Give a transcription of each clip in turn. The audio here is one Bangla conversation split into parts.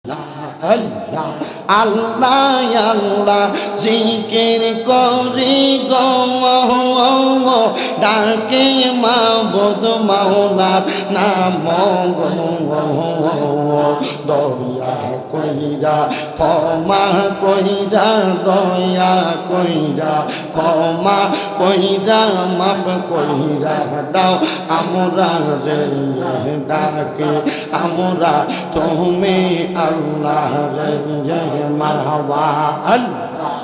আল্লাহ আল্লাহ আল্লাহ জিকির করি গো ডাকে মাবুদ মাওলার নাম গো দয়া কইরা ক্ষমা কইরা দয়া কইরা ক্ষমা কইরা মাফ কইরা দাও আমরা রে ডাকে আমরা তুমি আল্লাহ রে মারহাবা আল্লাহ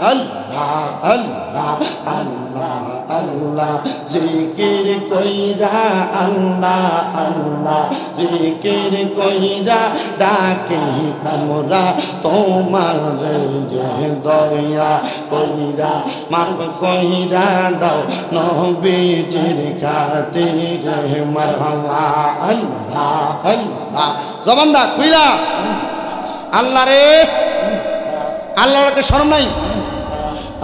আল্লাহ আল্লাহ আল্লাহ আল্লাহ জিকির কইরা আল্লাহ আল্লাহ জিকির কইরা ডাকি আমরা তোমার দয়া কইরা মাফ কইরা দাও নবীজির খাতিরে মারহাবা আল্লাহ আল্লাহ জবানদা কইরা আল্লাহ রে আল্লাহকে শরম নাই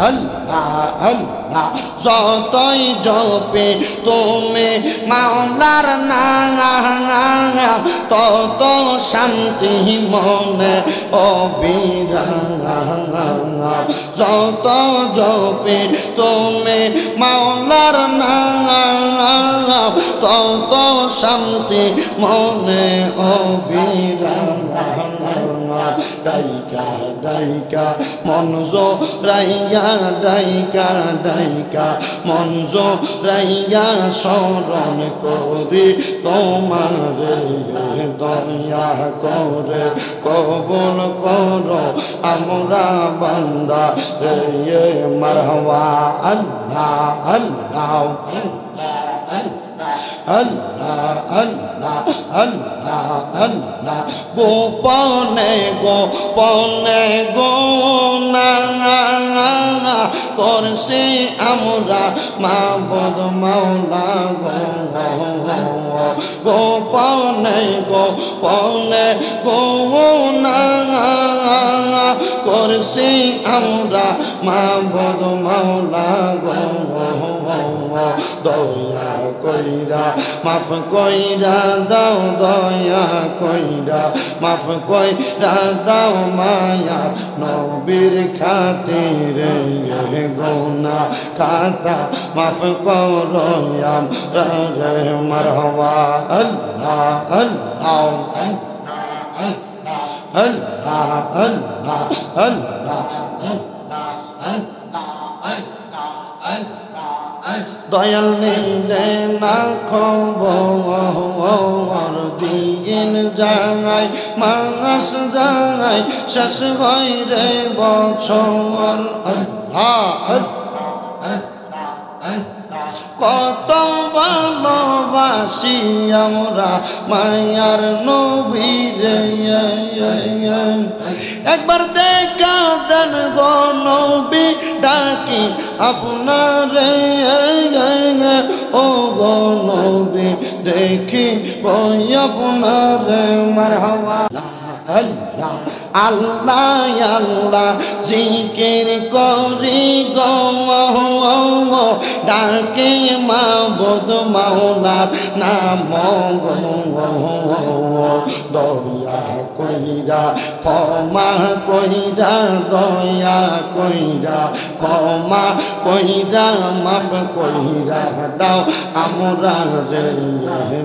আল্লাহ আল্লাহ যতই জপে তুমি মাওলার নাম তত শান্তি মনে অবিরাম যত জপে তুমি মাওলার নাম তত শান্তি মনে অবিরাম ডাইকা ডাইকা মনজো রাইয়া ডাইকা ডাইকা মনজো রাইয়া শরণ করি তোমার দয়া করে কবুল করো আমরা বান্দা রে মারহাবা আল্লাহ আল্লাহ আল্লাহ আল্লাহ আল্লাহ আল্লাহ গোপনে গোপনে গো না করছি আমরা মাবুদ মাওলা গোপনে গোপনে গো না করছি আমরা মাবুদ মাওলা দয়া কইরা মাফ কইরা দাও দয়া কইরা মাফ কইরা দাও মায়া নবীর খাতিরে গোনা খাতা মাফ করো আমরা মারহাবা আল্লাহ আল্লাহ আল্লাহ আল্লাহ আল্লাহ দয়াল নিলে না খবর দিন যায় মাস যায় শেষ হয় রে বছর কত ভালোবাসি আমরা মায়ার নবীরে একবার দেখা দেন গো নবী ডাকি আপনারে ও গো নবী দেখি ওই আপনারে মারহাবা আল্লাহ আল্লাহ আল্লাহ জিকির করি গো ডাকে মাবুদ মাওলার নাম গো দয়া কইরা ক্ষমা কইরা দয়া কইরা ক্ষমা কইরা মাফ কইরা দাও আমরা রে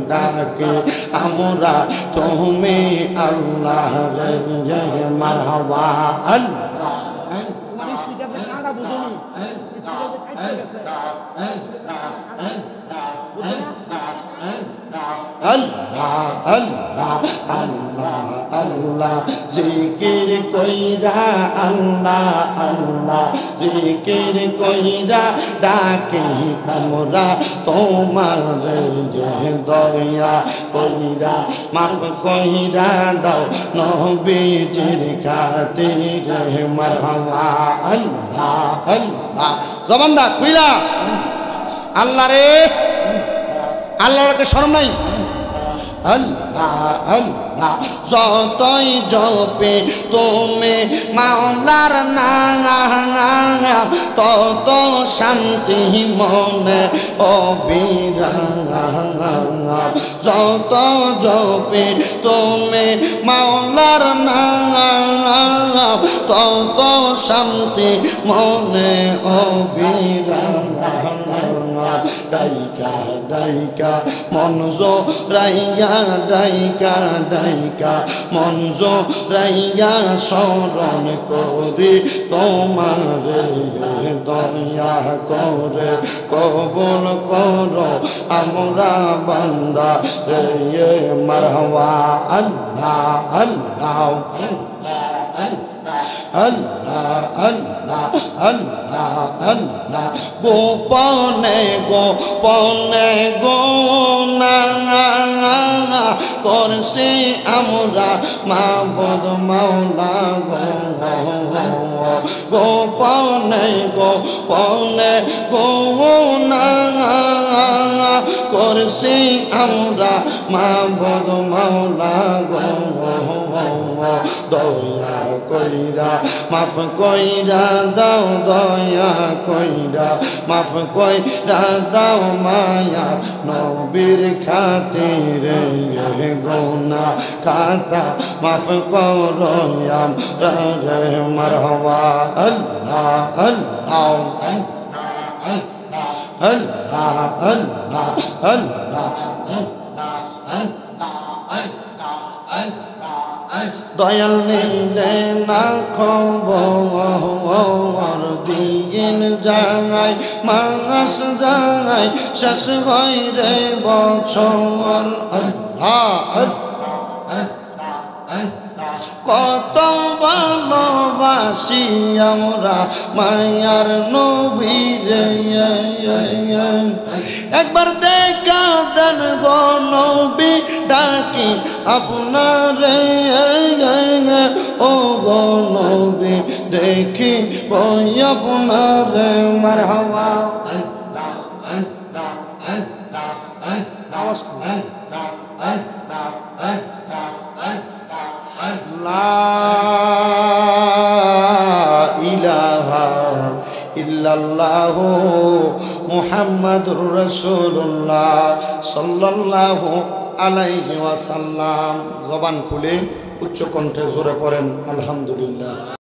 ডাকে আমরা তুমি আল্লাহ রে মারহাবা আল্লাহ আল্লাহ আল্লাহ আল্লাহ আল্লাহ জিকির কইরা আল্লাহ আল্লাহ জিকির কইরা ডাকি আমরা তোমার দয়া কইরা মাফ কইরা দাও নবীজির খাতিরে মারহাবা আল্লাহ আল্লাহ জবানদা কইরা আল্লাহ রে আল্লাহকে শরম নাই আল্লাহ আল্লাহ যতই জপে তুমি মাওলার নাম তত শান্তি মনে অবিরাম যত জপে তুমি মাওলার নাম তত শান্তি মনে অবিরাম ডাইকা ডাইকা মনজো রাইয়া ডাইকা ডাইকা মনজো রাইয়া স্মরণ করি তোমার দয়া করে কবুল করো আমরা বান্দা রে মারহাবা আল্লাহ আল্লাহ আল্লাহ আল্লাহ আল্লাহ আল্লাহ গোপনে গোপনে গো না করছি আমরা মাবুদ মাওলা গোপনে গোপনে গো না করছি আমরা মাবুদ মাওলা দয়া কইরা মাফ কইরা দাও দয়া কইরা মাফ কইরা দাও মায়া নবীর খাতিরে গোনা খাতা মাফ করো আমরা রে মারহাবা আল্লাহ আল্লাহ আল্লাহ আল্লাহ আল্লাহ দয়াল নিলে না খবর দিন যায় মাস যায় শেষ হয় রে বছর কত ভালোবাসি আমরা মায়ার নবীরে একবার দেখা দেন গো নবী ডাকি আপনারে ও গো নবী দেখি বই আপনারে মারহাবা লা ইলাহা ইল্লাল্লাহু মুহাম্মাদুর রাসূলুল্লাহ সাল্লাল্লাহু আলাইহি ওয়াসাল্লাম। জবান খুলে উচ্চ কণ্ঠে জোরে পড়েন আলহামদুলিল্লাহ।